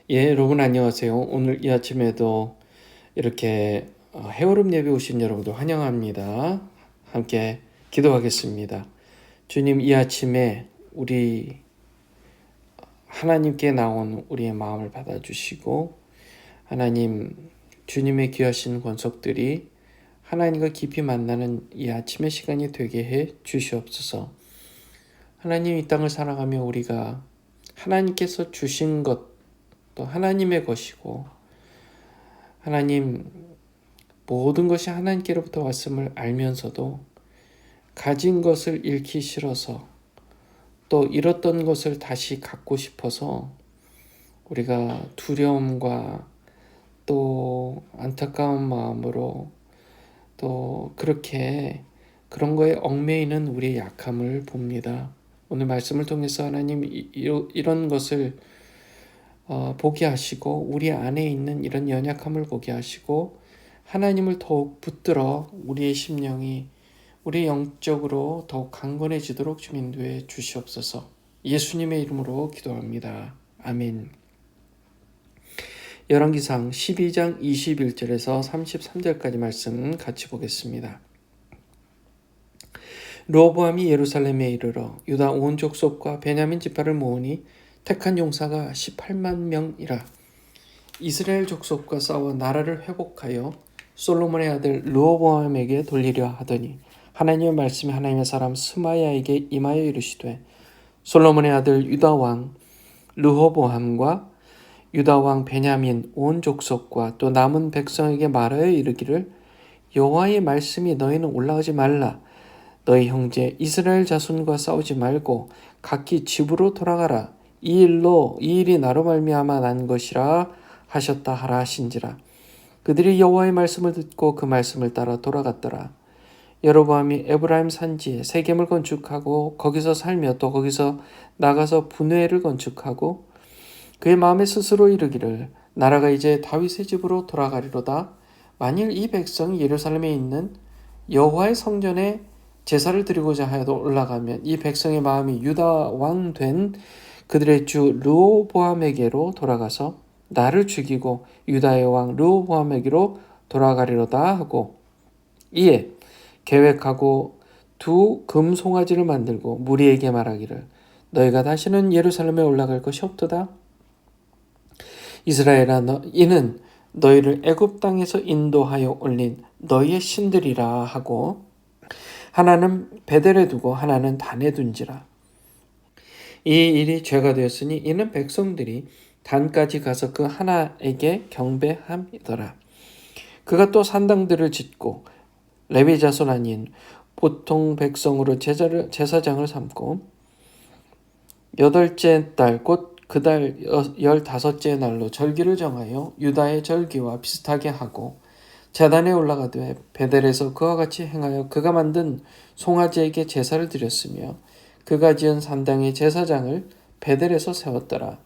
여러분 안녕하세요. 오늘 이 아침에도 이렇게 해오름 예배 오신 여러분들 환영합니다. 함께 기도하겠습니다. 주님, 이 아침에 우리 하나님께 나온 우리의 마음을 받아주시고, 하나님, 주님의 귀하신 권속들이 하나님과 깊이 만나는 이 아침의 시간이 되게 해 주시옵소서. 하나님, 이 땅을 살아가며 우리가 하나님께서 주신 것 또 하나님의 것이고, 하나님 모든 것이 하나님께로부터 왔음을 알면서도 가진 것을 잃기 싫어서, 또 잃었던 것을 다시 갖고 싶어서 우리가 두려움과 또 안타까운 마음으로 또 그렇게 그런 거에 얽매이는 우리의 약함을 봅니다. 오늘 말씀을 통해서 하나님 이런 것을 보게 하시고, 우리 안에 있는 이런 연약함을 보게 하시고, 하나님을 더욱 붙들어 우리의 심령이 우리 영적으로 더욱 강건해지도록 좀 인도해 주시옵소서. 예수님의 이름으로 기도합니다. 아멘. 열왕기상 12장 21절에서 33절까지 말씀 같이 보겠습니다. 르호보암이 예루살렘에 이르러 유다 온 족속과 베냐민 지파를 모으니 택한 용사가 18만 명이라. 이스라엘 족속과 싸워 나라를 회복하여 솔로몬의 아들 르호보암에게 돌리려 하더니 하나님의 말씀이 하나님의 사람 스마야에게 임하여 이르시되, 솔로몬의 아들 유다 왕 르호보암과 유다 왕 베냐민 온 족속과 또 남은 백성에게 말하여 이르기를, 여호와의 말씀이 너희는 올라가지 말라. 너희 형제 이스라엘 자손과 싸우지 말고 각기 집으로 돌아가라. 이 일이 나로 말미암아 난 것이라 하셨다 하라 하신지라. 그들이 여호와의 말씀을 듣고 그 말씀을 따라 돌아갔더라. 여로보암이 에브라임 산지에 세겜을 건축하고 거기서 살며 또 거기서 나가서 분회를 건축하고, 그의 마음에 스스로 이르기를, 나라가 이제 다윗의 집으로 돌아가리로다. 만일 이 백성이 예루살렘에 있는 여호와의 성전에 제사를 드리고자 하여도 올라가면 이 백성의 마음이 유다 왕 된 그들의 주 르호보암에게로 돌아가서 나를 죽이고 유다의 왕 르호보암에게로 돌아가리로다 하고, 이에 계획하고 두 금송아지를 만들고 무리에게 말하기를, 너희가 다시는 예루살렘에 올라갈 것이 없도다. 이스라엘아, 이는 너희를 애굽 땅에서 인도하여 올린 너희의 신들이라 하고, 하나는 베델에 두고 하나는 단에 둔지라. 이 일이 죄가 되었으니 이는 백성들이 단까지 가서 그 하나에게 경배함이더라. 그가 또 산당들을 짓고 레위 자손 아닌 보통 백성으로 제사장을 삼고, 8째 달 곧 그 달 15째 날로 절기를 정하여 유다의 절기와 비슷하게 하고, 제단에 올라가되 베델에서 그와 같이 행하여 그가 만든 송아지에게 제사를 드렸으며, 그가 지은 산당의 제사장을 베델에서 세웠더라.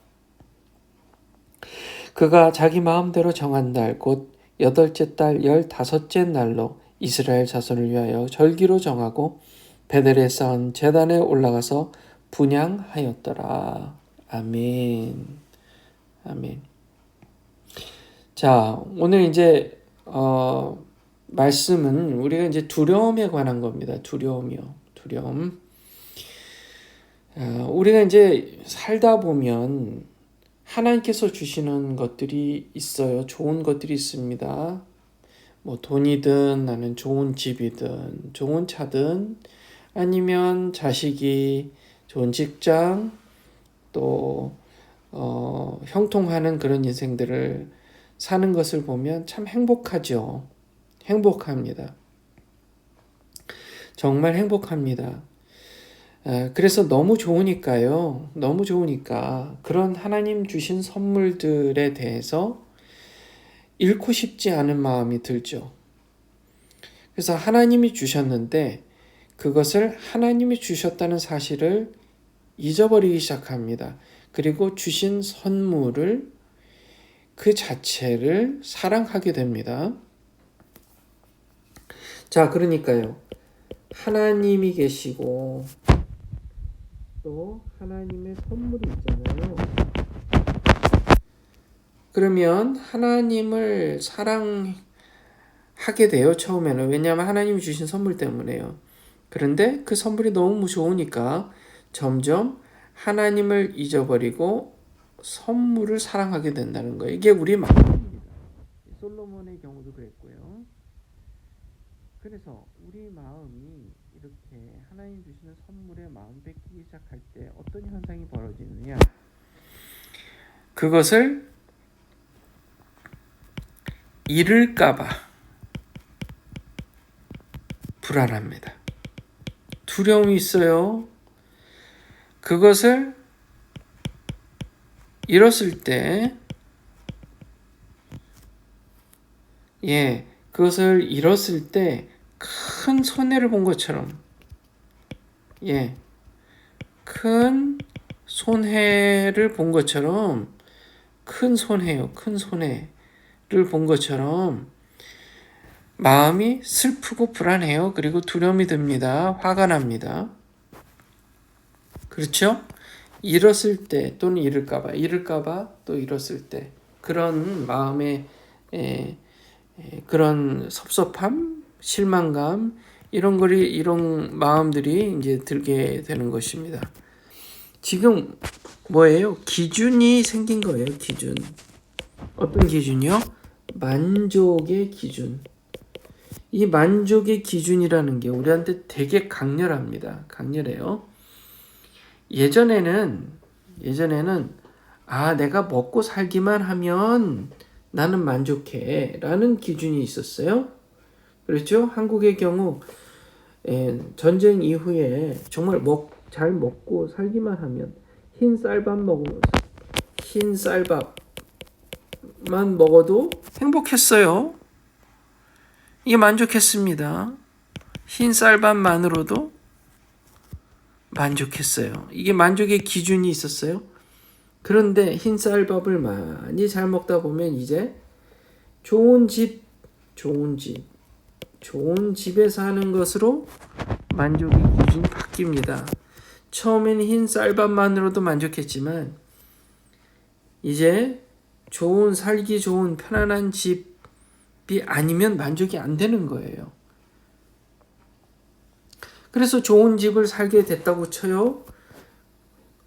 그가 자기 마음대로 정한 달 곧 8째 달 15째 날로 이스라엘 자손을 위하여 절기로 정하고 베델에 쌓은 제단에 올라가서 분향하였더라. 아멘. 아멘. 자, 오늘 이제 말씀은 우리가 이제 두려움에 관한 겁니다. 두려움. 우리가 이제 살다 보면 하나님께서 주시는 것들이 있어요. 좋은 것들이 있습니다. 뭐 돈이든 나는 좋은 집이든 좋은 차든 아니면 자식이 좋은 직장, 또 형통하는 그런 인생들을 사는 것을 보면 참 행복하죠. 행복합니다. 정말 행복합니다. 그래서 너무 좋으니까요. 너무 좋으니까 그런 하나님 주신 선물들에 대해서 잃고 싶지 않은 마음이 들죠. 그래서 하나님이 주셨는데 그것을 하나님이 주셨다는 사실을 잊어버리기 시작합니다. 그리고 주신 선물을 그 자체를 사랑하게 됩니다. 자, 그러니까요. 하나님이 계시고 또 하나님의 선물이 있잖아요. 그러면 하나님을 사랑하게 돼요, 처음에는. 왜냐하면 하나님이 주신 선물 때문에요. 그런데 그 선물이 너무 좋으니까 점점 하나님을 잊어버리고 선물을 사랑하게 된다는 거예요. 이게 우리 마음입니다. 솔로몬의 경우도 그랬고요. 그래서 우리 마음이 이렇게 하나님 주시는 선물에 마음 뺏기기 시작할 때 어떤 현상이 벌어지느냐? 그것을 잃을까봐 불안합니다. 두려움이 있어요. 그것을 잃었을 때, 그것을 잃었을 때 큰 손해를 본 것처럼, 큰 손해를 본 것처럼, 큰 손해요. 큰 손해를 본 것처럼 마음이 슬프고 불안해요. 그리고 두려움이 듭니다. 화가 납니다. 그렇죠? 잃었을 때 또는 잃을까봐 또 잃었을 때 그런 마음의 그런 섭섭함, 실망감 이런 마음들이 이제 들게 되는 것입니다. 지금 뭐예요? 기준이 생긴 거예요. 기준. 어떤 기준이요? 만족의 기준. 이 만족의 기준이라는 게 우리한테 되게 강렬합니다. 강렬해요. 예전에는 내가 먹고 살기만 하면 나는 만족해 라는 기준이 있었어요. 그렇죠? 한국의 경우 전쟁 이후에 정말 잘 먹고 살기만 하면 흰 쌀밥만 먹어도 행복했어요. 이게 만족했습니다. 흰 쌀밥만으로도 만족했어요. 이게 만족의 기준이 있었어요. 그런데 흰 쌀밥을 많이 잘 먹다 보면 이제 좋은 집에 사는 것으로 만족의 기준이 바뀝니다. 처음에는 흰 쌀밥만으로도 만족했지만 이제 살기 좋은 편안한 집이 아니면 만족이 안 되는 거예요. 그래서 좋은 집을 살게 됐다고 쳐요.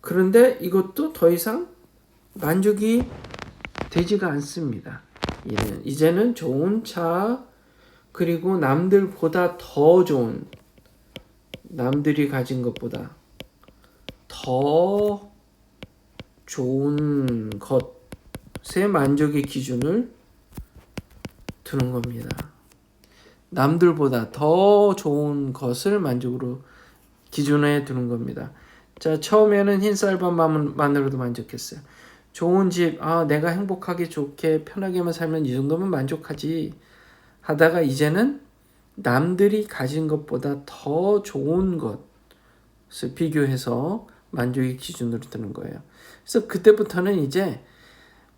그런데 이것도 더 이상 만족이 되지가 않습니다. 이제는 좋은 차, 그리고 남들보다 더 좋은, 남들이 가진 것보다 더 좋은 것의 만족의 기준을 두는 겁니다. 남들보다 더 좋은 것을 만족으로 기준에 두는 겁니다. 자, 처음에는 흰 쌀밥만으로도 만족했어요. 좋은 집, 내가 행복하게 좋게 편하게만 살면 이 정도면 만족하지 하다가 이제는 남들이 가진 것보다 더 좋은 것을 비교해서 만족의 기준으로 두는 거예요. 그래서 그때부터는 이제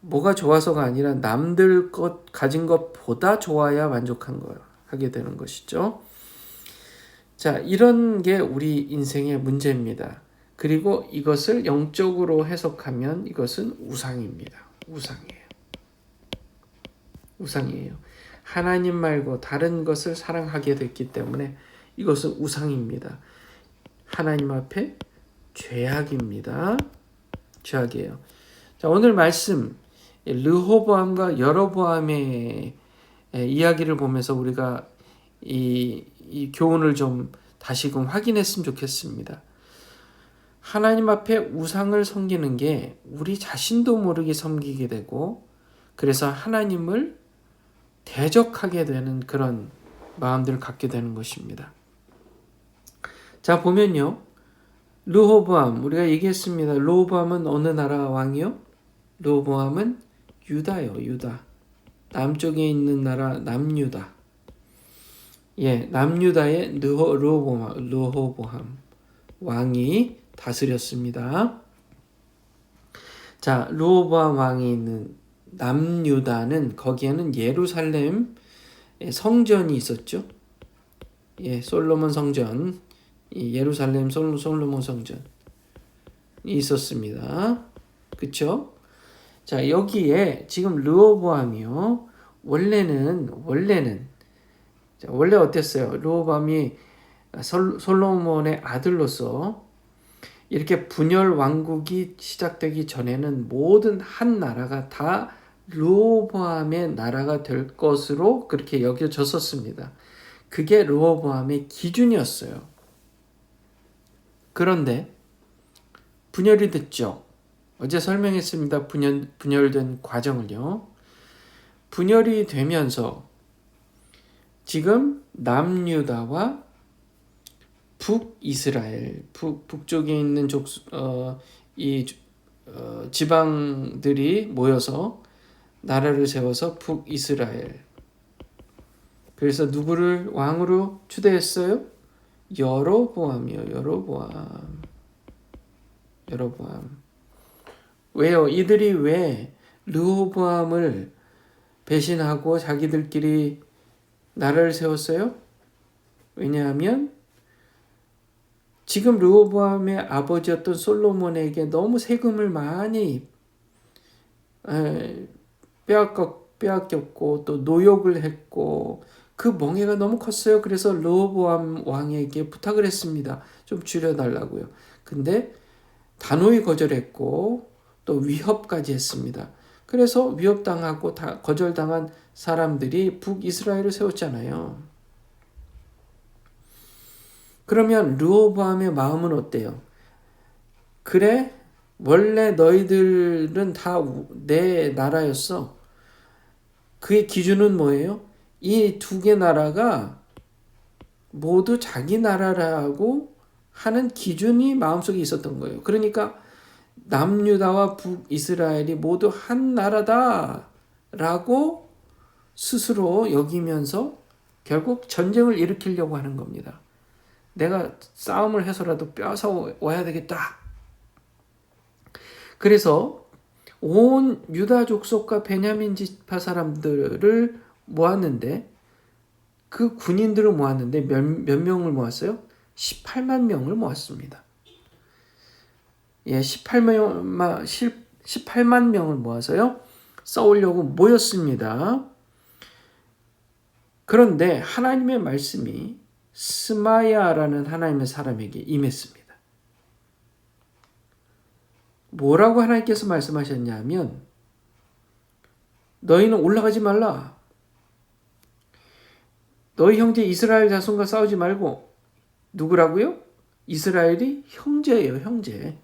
뭐가 좋아서가 아니라 남들 가진 것보다 좋아야 하게 되는 것이죠. 자, 이런 게 우리 인생의 문제입니다. 그리고 이것을 영적으로 해석하면 이것은 우상입니다. 우상이에요. 하나님 말고 다른 것을 사랑하게 됐기 때문에 이것은 우상입니다. 하나님 앞에 죄악입니다. 죄악이에요. 자, 오늘 말씀 르호보암과 여로보암의 이야기를 보면서 우리가 이 교훈을 좀 다시금 확인했으면 좋겠습니다. 하나님 앞에 우상을 섬기는 게 우리 자신도 모르게 섬기게 되고 그래서 하나님을 대적하게 되는 그런 마음들을 갖게 되는 것입니다. 자, 보면요. 르호보암, 우리가 얘기했습니다. 르호보암은 어느 나라 왕이요? 르호보암은 유다요, 유다. 남쪽에 있는 나라 남유다. 남유다의 르호보암 왕이 다스렸습니다. 자, 르호보암 왕이 있는 남유다는 거기에는 예루살렘 성전이 있었죠. 솔로몬 성전, 예루살렘 솔로몬 성전이 있었습니다. 그렇죠? 자, 여기에 지금 르호보암이요. 원래 어땠어요? 르호보암이 솔로몬의 아들로서 이렇게 분열 왕국이 시작되기 전에는 모든 한 나라가 다 르호보암의 나라가 될 것으로 그렇게 여겨졌었습니다. 그게 르호보암의 기준이었어요. 그런데 분열이 됐죠. 어제 설명했습니다. 분열된 과정을요. 분열이 되면서 지금 남유다와 북이스라엘, 북쪽에 있는 지방들이 모여서 나라를 세워서 북이스라엘. 그래서 누구를 왕으로 추대했어요? 여로보암이요. 여로보암. 왜요? 이들이 왜 르호보암을 배신하고 자기들끼리 나라를 세웠어요? 왜냐하면 지금 르호보암의 아버지였던 솔로몬에게 너무 세금을 많이 빼앗겼고 또 노역을 했고 그 멍해가 너무 컸어요. 그래서 르호보암 왕에게 부탁을 했습니다. 좀 줄여달라고요. 근데 단호히 거절했고 또 위협까지 했습니다. 그래서 위협당하고 거절당한 사람들이 북이스라엘을 세웠잖아요. 그러면 르호보암의 마음은 어때요? 그래, 원래 너희들은 다 내 나라였어. 그의 기준은 뭐예요? 이 두 개 나라가 모두 자기 나라라고 하는 기준이 마음속에 있었던 거예요. 그러니까 남유다와 북이스라엘이 모두 한 나라다라고 스스로 여기면서 결국 전쟁을 일으키려고 하는 겁니다. 내가 싸움을 해서라도 뺏어 와야 되겠다. 그래서 온 유다 족속과 베냐민 지파 사람들을 모았는데 그 군인들을 모았는데 몇 명을 모았어요? 18만 명을 모았습니다. 18만 명을 모아서요. 싸우려고 모였습니다. 그런데 하나님의 말씀이 스마야라는 하나님의 사람에게 임했습니다. 뭐라고 하나님께서 말씀하셨냐면 너희는 올라가지 말라. 너희 형제 이스라엘 자손과 싸우지 말고 누구라고요? 이스라엘이 형제예요. 형제.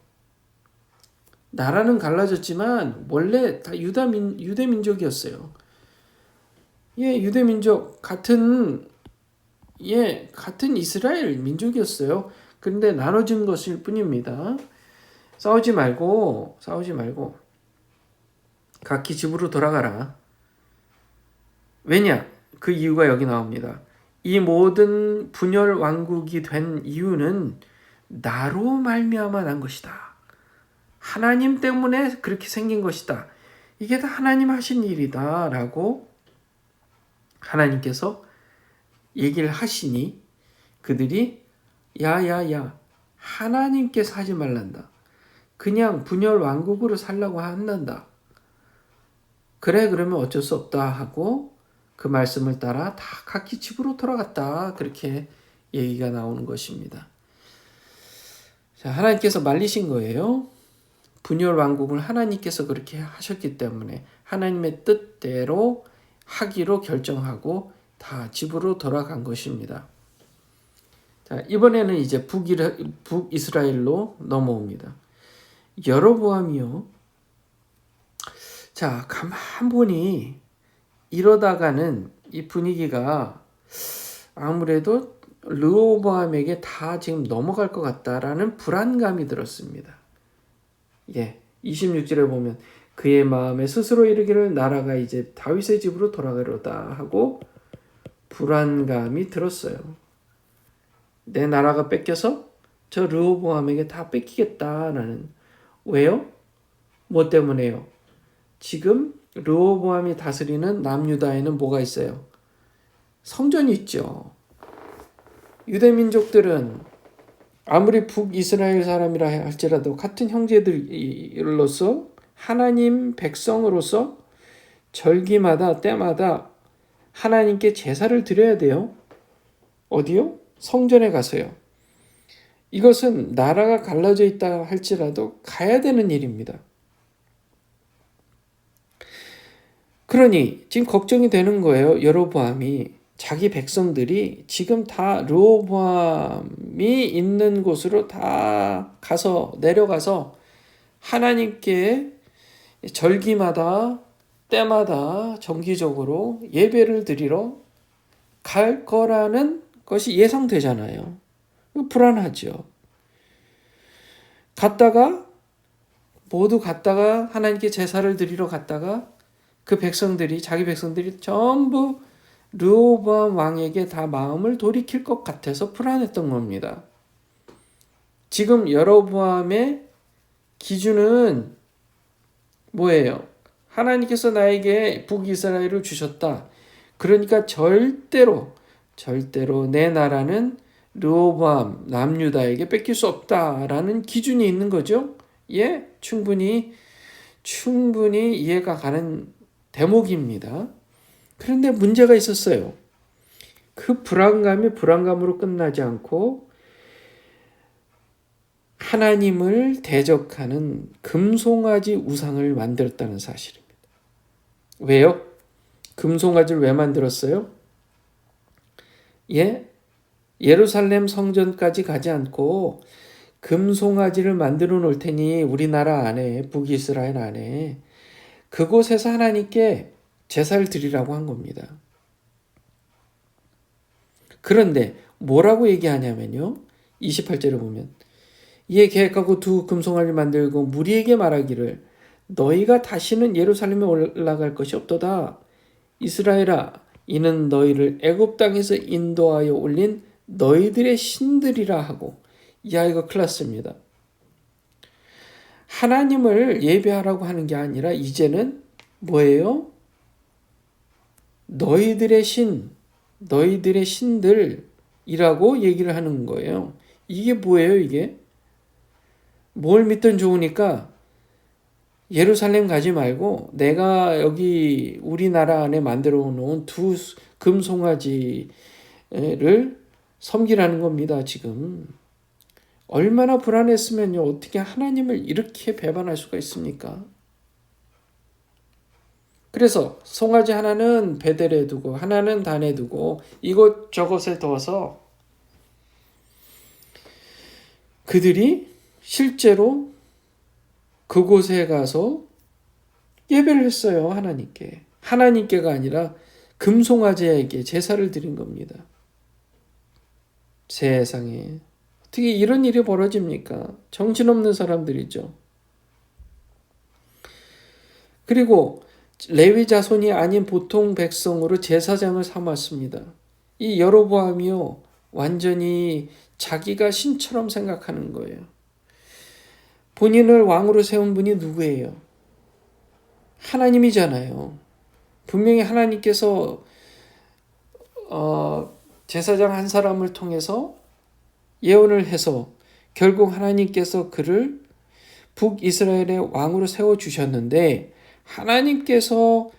나라는 갈라졌지만 원래 다 유대 민족이었어요. 유대 민족 같은 이스라엘 민족이었어요. 그런데 나눠진 것일 뿐입니다. 싸우지 말고 각기 집으로 돌아가라. 왜냐? 그 이유가 여기 나옵니다. 이 모든 분열 왕국이 된 이유는 나로 말미암아 난 것이다. 하나님 때문에 그렇게 생긴 것이다. 이게 다 하나님 하신 일이다 라고 하나님께서 얘기를 하시니 그들이 야야야 하나님께서 하지 말란다. 그냥 분열 왕국으로 살라고 한단다. 그래 그러면 어쩔 수 없다 하고 그 말씀을 따라 다 각기 집으로 돌아갔다. 그렇게 얘기가 나오는 것입니다. 자, 하나님께서 말리신 거예요. 분열 왕국을 하나님께서 그렇게 하셨기 때문에 하나님의 뜻대로 하기로 결정하고 다 집으로 돌아간 것입니다. 자, 이번에는 이제 북이스라엘로 넘어옵니다. 여로보암이요. 자, 가만 보니 이러다가는 이 분위기가 아무래도 르호보암에게 다 지금 넘어갈 것 같다라는 불안감이 들었습니다. 26절에 보면 그의 마음에 스스로 이르기를 나라가 이제 다윗의 집으로 돌아가려다 하고 불안감이 들었어요. 내 나라가 뺏겨서 저 르호보암에게 다 뺏기겠다라는. 왜요? 뭐 때문에요? 지금 르호보암이 다스리는 남유다에는 뭐가 있어요? 성전이 있죠. 유대민족들은 아무리 북이스라엘 사람이라 할지라도 같은 형제들로서 하나님 백성으로서 절기마다 때마다 하나님께 제사를 드려야 돼요. 어디요? 성전에 가서요. 이것은 나라가 갈라져 있다 할지라도 가야 되는 일입니다. 그러니 지금 걱정이 되는 거예요. 여로보암이 자기 백성들이 지금 다 르호보암이 있는 곳으로 다 내려가서 하나님께 절기마다 때마다 정기적으로 예배를 드리러 갈 거라는 것이 예상되잖아요. 불안하죠. 모두 갔다가 하나님께 제사를 드리러 갔다가 자기 백성들이 전부 르호보암 왕에게 다 마음을 돌이킬 것 같아서 불안했던 겁니다. 지금 여로보암의 기준은 뭐예요? 하나님께서 나에게 북이스라엘을 주셨다. 그러니까 절대로 내 나라는 르호보암 남유다에게 뺏길 수 없다라는 기준이 있는 거죠. 예, 충분히 이해가 가는 대목입니다. 그런데 문제가 있었어요. 그 불안감이 불안감으로 끝나지 않고 하나님을 대적하는 금송아지 우상을 만들었다는 사실입니다. 왜요? 금송아지를 왜 만들었어요? 예루살렘 성전까지 가지 않고 금송아지를 만들어 놓을 테니 우리나라 안에 북이스라엘 안에 그곳에서 하나님께 제사를 드리라고 한 겁니다. 그런데 뭐라고 얘기하냐면요. 28절을 보면 이에 계획하고 두 금송아지를 만들고 무리에게 말하기를 너희가 다시는 예루살렘에 올라갈 것이 없도다. 이스라엘아 이는 너희를 애굽 땅에서 인도하여 올린 너희들의 신들이라 하고 이거 큰일 났습니다. 하나님을 예배하라고 하는 게 아니라 이제는 뭐예요? 너희들의 신들이라고 얘기를 하는 거예요. 이게 뭐예요, 이게? 뭘 믿든 좋으니까 예루살렘 가지 말고 내가 여기 우리나라 안에 만들어 놓은 두 금송아지를 섬기라는 겁니다, 지금. 얼마나 불안했으면요, 어떻게 하나님을 이렇게 배반할 수가 있습니까? 그래서 송아지 하나는 베델에 두고 하나는 단에 두고 이곳저곳에 둬서 그들이 실제로 그곳에 가서 예배를 했어요. 하나님께가 아니라 금송아지에게 제사를 드린 겁니다. 세상에 어떻게 이런 일이 벌어집니까? 정신없는 사람들이죠. 그리고 레위 자손이 아닌 보통 백성으로 제사장을 삼았습니다. 이 여로보암이요, 완전히 자기가 신처럼 생각하는 거예요. 본인을 왕으로 세운 분이 누구예요? 하나님이잖아요. 분명히 하나님께서 제사장 한 사람을 통해서 예언을 해서 결국 하나님께서 그를 북이스라엘의 왕으로 세워주셨는데 하나님께서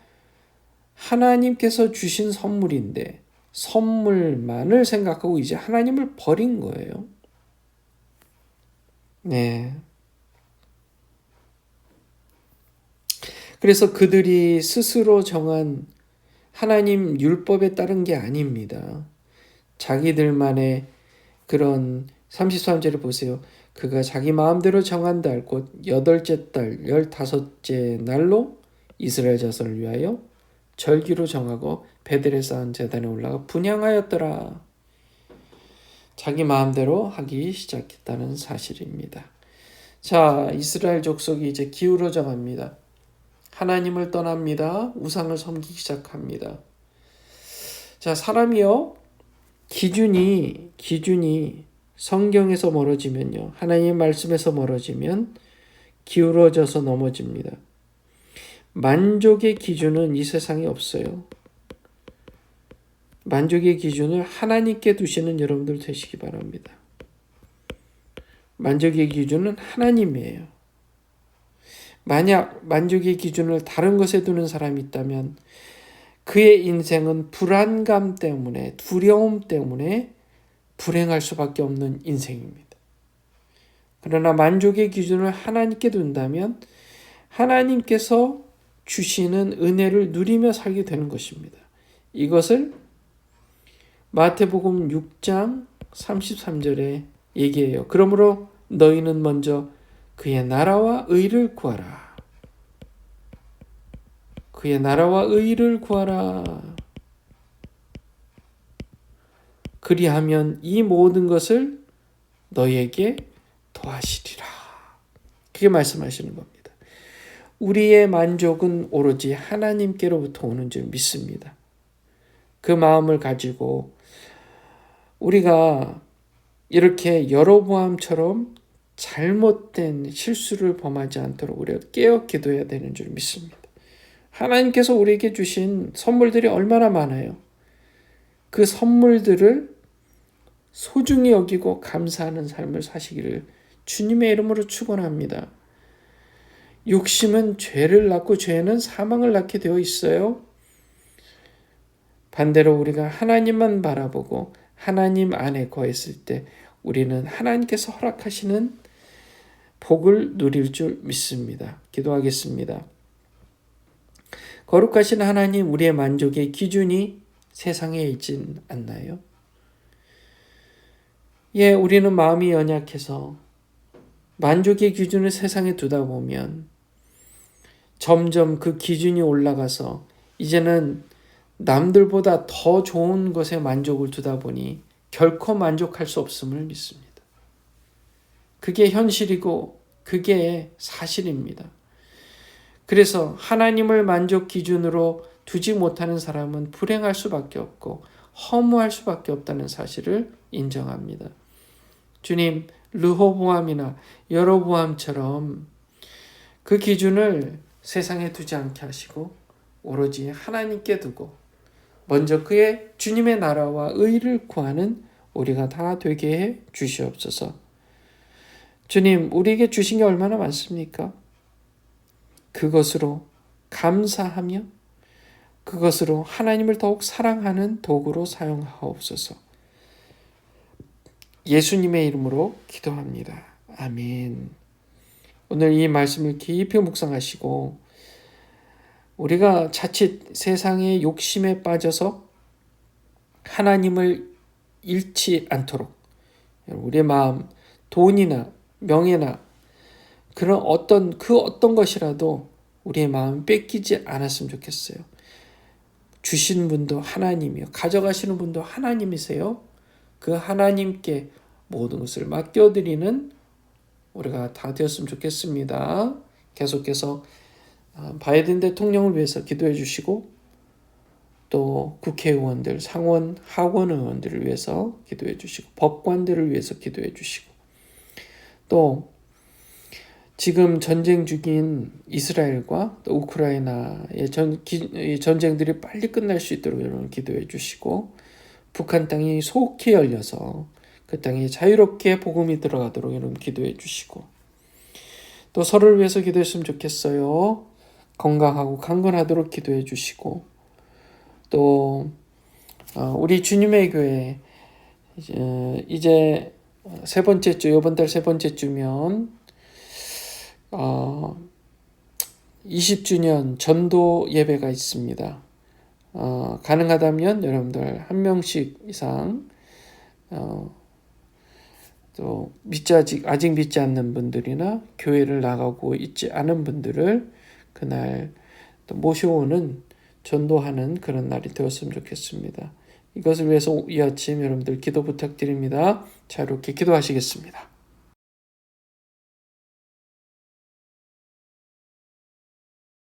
주신 선물인데 선물만을 생각하고 이제 하나님을 버린 거예요. 네. 그래서 그들이 스스로 정한 하나님 율법에 따른 게 아닙니다. 자기들만의 그런 33절을 보세요. 그가 자기 마음대로 정한 달 곧 8째 달 15째 날로 이스라엘 자손을 위하여 절기로 정하고 베델에 쌓은 제단에 올라가 분향하였더라. 자기 마음대로 하기 시작했다는 사실입니다. 자, 이스라엘 족속이 이제 기울어 정합니다. 하나님을 떠납니다. 우상을 섬기기 시작합니다. 자, 사람이요, 기준이 성경에서 멀어지면요, 하나님의 말씀에서 멀어지면 기울어져서 넘어집니다. 만족의 기준은 이 세상에 없어요. 만족의 기준을 하나님께 두시는 여러분들 되시기 바랍니다. 만족의 기준은 하나님이에요. 만약 만족의 기준을 다른 것에 두는 사람이 있다면 그의 인생은 불안감 때문에, 두려움 때문에 불행할 수밖에 없는 인생입니다. 그러나 만족의 기준을 하나님께 둔다면 하나님께서 주시는 은혜를 누리며 살게 되는 것입니다. 이것을 마태복음 6장 33절에 얘기해요. 그러므로 너희는 먼저 그의 나라와 의를 구하라. 그의 나라와 의를 구하라. 그리하면 이 모든 것을 너희에게 더하시리라. 그게 말씀하시는 겁니다. 우리의 만족은 오로지 하나님께로부터 오는 줄 믿습니다. 그 마음을 가지고 우리가 이렇게 여로보암처럼 잘못된 실수를 범하지 않도록 우리가 깨어 기도해야 되는 줄 믿습니다. 하나님께서 우리에게 주신 선물들이 얼마나 많아요. 그 선물들을 소중히 여기고 감사하는 삶을 사시기를 주님의 이름으로 축원합니다. 욕심은 죄를 낳고 죄는 사망을 낳게 되어 있어요. 반대로 우리가 하나님만 바라보고 하나님 안에 거했을 때 우리는 하나님께서 허락하시는 복을 누릴 줄 믿습니다. 기도하겠습니다. 거룩하신 하나님, 우리의 만족의 기준이 세상에 있진 않나요? 우리는 마음이 연약해서 만족의 기준을 세상에 두다 보면 점점 그 기준이 올라가서 이제는 남들보다 더 좋은 것에 만족을 두다 보니 결코 만족할 수 없음을 믿습니다. 그게 현실이고 그게 사실입니다. 그래서 하나님을 만족 기준으로 두지 못하는 사람은 불행할 수밖에 없고 허무할 수밖에 없다는 사실을 인정합니다. 주님, 르호보암이나 여로보암처럼 그 기준을 세상에 두지 않게 하시고 오로지 하나님께 두고 먼저 그의 주님의 나라와 의를 구하는 우리가 다 되게 해 주시옵소서. 주님, 우리에게 주신 게 얼마나 많습니까? 그것으로 감사하며 그것으로 하나님을 더욱 사랑하는 도구로 사용하옵소서. 예수님의 이름으로 기도합니다. 아멘. 오늘 이 말씀을 깊이 묵상하시고 우리가 자칫 세상의 욕심에 빠져서 하나님을 잃지 않도록 우리의 마음, 돈이나 명예나 그런 어떤 것이라도 우리의 마음 뺏기지 않았으면 좋겠어요. 주신 분도 하나님이요, 가져가시는 분도 하나님이세요. 그 하나님께 모든 것을 맡겨드리는 우리가 다 되었으면 좋겠습니다. 계속해서 바이든 대통령을 위해서 기도해 주시고 또 국회의원들, 상원, 하원 의원들을 위해서 기도해 주시고 법관들을 위해서 기도해 주시고 또 지금 전쟁 중인 이스라엘과 또 우크라이나의 전쟁들이 빨리 끝날 수 있도록 여러분 기도해 주시고 북한 땅이 속히 열려서 그 땅에 자유롭게 복음이 들어가도록 여러분 기도해 주시고 또 서로를 위해서 기도했으면 좋겠어요. 건강하고 강건하도록 기도해 주시고 또 우리 주님의 교회 이제 세 번째 주, 이번 달 세 번째 주면 20주년 전도 예배가 있습니다. 가능하다면 여러분들 한 명씩 이상 또 아직 믿지 않는 분들이나 교회를 나가고 있지 않은 분들을 그날 또 모셔오는 전도하는 그런 날이 되었으면 좋겠습니다. 이것을 위해서 이 아침 여러분들 기도 부탁드립니다. 자, 이렇게 기도하시겠습니다.